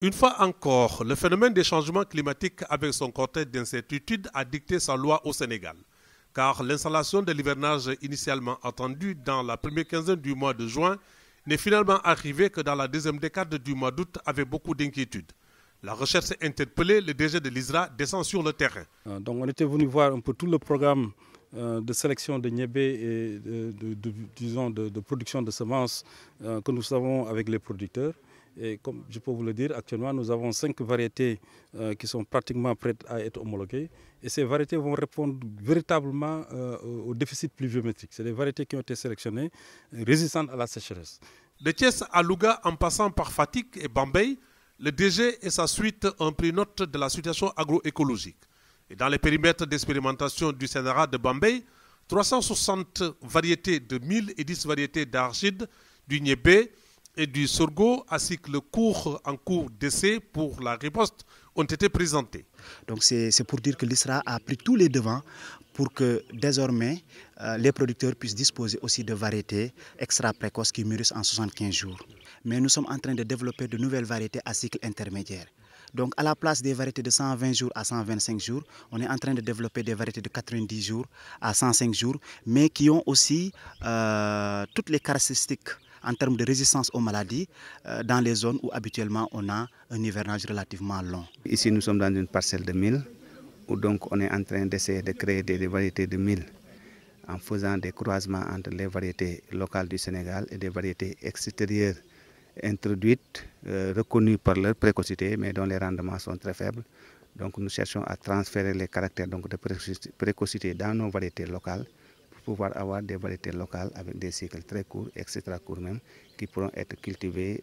Une fois encore, le phénomène des changements climatiques avec son cortège d'incertitudes a dicté sa loi au Sénégal. Car l'installation de l'hivernage initialement attendue dans la première quinzaine du mois de juin n'est finalement arrivée que dans la deuxième décade du mois d'août avec beaucoup d'inquiétudes. La recherche interpellée, le DG de l'ISRA descend sur le terrain. Donc on était venu voir un peu tout le programme de sélection de niébé et de production de semences que nous avons avec les producteurs. Et comme je peux vous le dire, actuellement, nous avons 5 variétés qui sont pratiquement prêtes à être homologuées. Et ces variétés vont répondre véritablement au déficit pluviométrique. C'est des variétés qui ont été sélectionnées, résistantes à la sécheresse. De Thiès à Louga, en passant par Fatick et Bambey, le DG et sa suite ont pris note de la situation agroécologique. Et dans les périmètres d'expérimentation du CNRA de Bambey, 360 variétés de mil et 10 variétés d'arachide, du niébé et du sorgho, ainsi que le cours en cours d'essai pour la riposte, ont été présentés. Donc c'est pour dire que l'ISRA a pris tous les devants pour que désormais les producteurs puissent disposer aussi de variétés extra précoces qui mûrissent en 75 jours. Mais nous sommes en train de développer de nouvelles variétés à cycle intermédiaire. Donc à la place des variétés de 120 jours à 125 jours, on est en train de développer des variétés de 90 jours à 105 jours, mais qui ont aussi toutes les caractéristiques en termes de résistance aux maladies dans les zones où habituellement on a un hivernage relativement long. Ici nous sommes dans une parcelle de mil, où donc on est en train d'essayer de créer des variétés de mil en faisant des croisements entre les variétés locales du Sénégal et des variétés extérieures introduites, reconnues par leur précocité, mais dont les rendements sont très faibles. Donc nous cherchons à transférer les caractères donc, de précocité dans nos variétés locales pour pouvoir avoir des variétés locales avec des cycles très courts, extra courts même, qui pourront être cultivées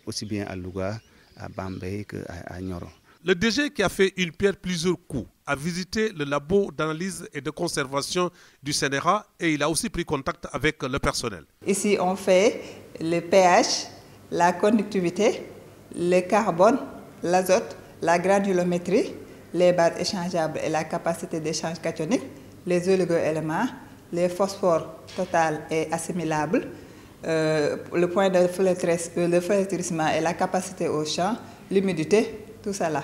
aussi bien à Louga, à Bambey qu'à Nioro. Le DG qui a fait une pierre plusieurs coups a visité le labo d'analyse et de conservation du CNRA et il a aussi pris contact avec le personnel. Ici, on fait le pH, la conductivité, le carbone, l'azote, la granulométrie, les bases échangeables et la capacité d'échange cationique, les oligo-éléments, les phosphores total et assimilables, le point de flétrissement et la capacité au champ, l'humidité, tout ça là.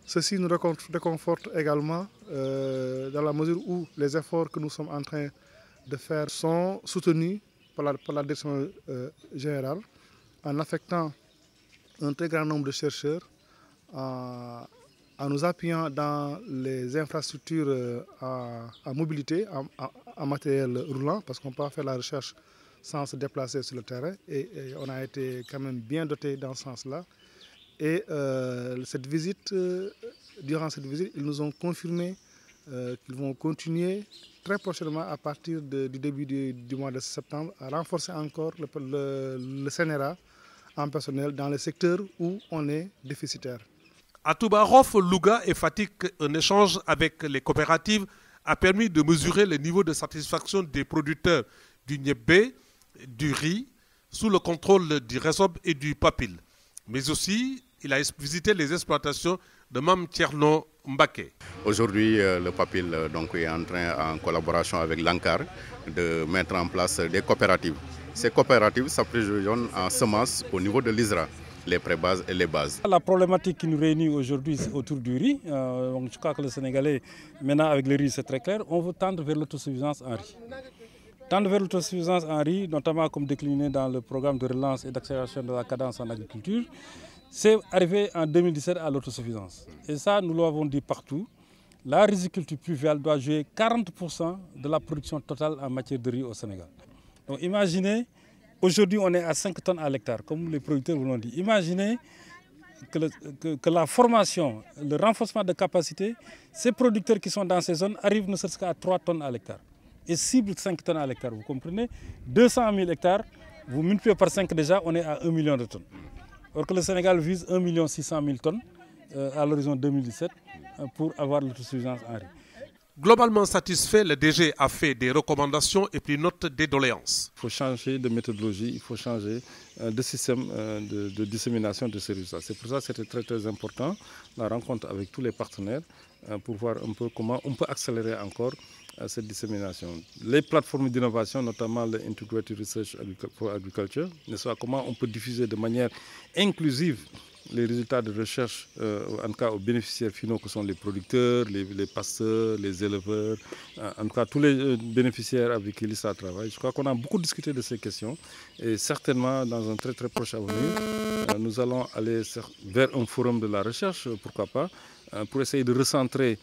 Ceci nous réconforte également dans la mesure où les efforts que nous sommes en train de faire sont soutenus par la direction générale en affectant un très grand nombre de chercheurs, en nous appuyant dans les infrastructures à mobilité, en matériel roulant, parce qu'on peut pas faire la recherche sans se déplacer sur le terrain. Et on a été quand même bien doté dans ce sens-là. Et durant cette visite, ils nous ont confirmé qu'ils vont continuer très prochainement à partir du début du mois de septembre à renforcer encore le CNRA en personnel dans les secteurs où on est déficitaire. À Toubarof, Louga et Fatick, un échange avec les coopératives a permis de mesurer le niveau de satisfaction des producteurs du niébé, du riz, sous le contrôle du Résob et du Papil. Mais aussi, il a visité les exploitations de Mam Thierno Mbaké. Aujourd'hui, le Papil donc, est en train, en collaboration avec l'ANCAR, de mettre en place des coopératives. Ces coopératives s'approvisionnent en semences au niveau de l'ISRA, les pré-bases et les bases. La problématique qui nous réunit aujourd'hui autour du riz, donc je crois que le Sénégalais, maintenant avec le riz c'est très clair, on veut tendre vers l'autosuffisance en riz. Tendre vers l'autosuffisance en riz, notamment comme décliné dans le programme de relance et d'accélération de la cadence en agriculture, c'est arrivé en 2017 à l'autosuffisance. Et ça, nous l'avons dit partout, la riziculture pluviale doit jouer 40% de la production totale en matière de riz au Sénégal. Donc imaginez, aujourd'hui on est à 5 tonnes à l'hectare, comme les producteurs vous l'ont dit. Imaginez que la formation, le renforcement de capacité, ces producteurs qui sont dans ces zones arrivent ne serait-ce qu'à 3 tonnes à l'hectare. Et cible 5 tonnes à l'hectare, vous comprenez, 200 000 hectares, vous multipliez par 5 déjà, on est à 1 million de tonnes. Or que le Sénégal vise 1 600 000 tonnes à l'horizon 2017 pour avoir l'autosuffisance en riz. Globalement satisfait, le DG a fait des recommandations et pris note des doléances. Il faut changer de méthodologie, il faut changer de système de dissémination de ces résultats. C'est pour ça que c'était très très important la rencontre avec tous les partenaires pour voir un peu comment on peut accélérer encore cette dissémination. Les plateformes d'innovation, notamment le Integrated Research for Agriculture, comment on peut diffuser de manière inclusive les résultats de recherche, en tout cas aux bénéficiaires finaux que sont les producteurs, les pasteurs, les éleveurs, en tout cas tous les bénéficiaires avec qui l'ISRA travaille. Je crois qu'on a beaucoup discuté de ces questions et certainement dans un très proche avenir, nous allons aller vers un forum de la recherche, pourquoi pas, pour essayer de recentrer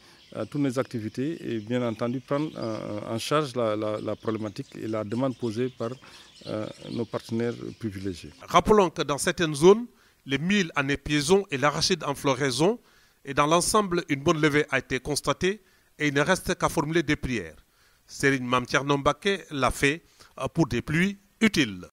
toutes nos activités et bien entendu prendre en charge la problématique et la demande posée par nos partenaires privilégiés. Rappelons que dans certaines zones, les mil en épiaison et l'arachide en floraison, et dans l'ensemble, une bonne levée a été constatée et il ne reste qu'à formuler des prières. Serigne Mame Thierno Mbacké l'a fait pour des pluies utiles.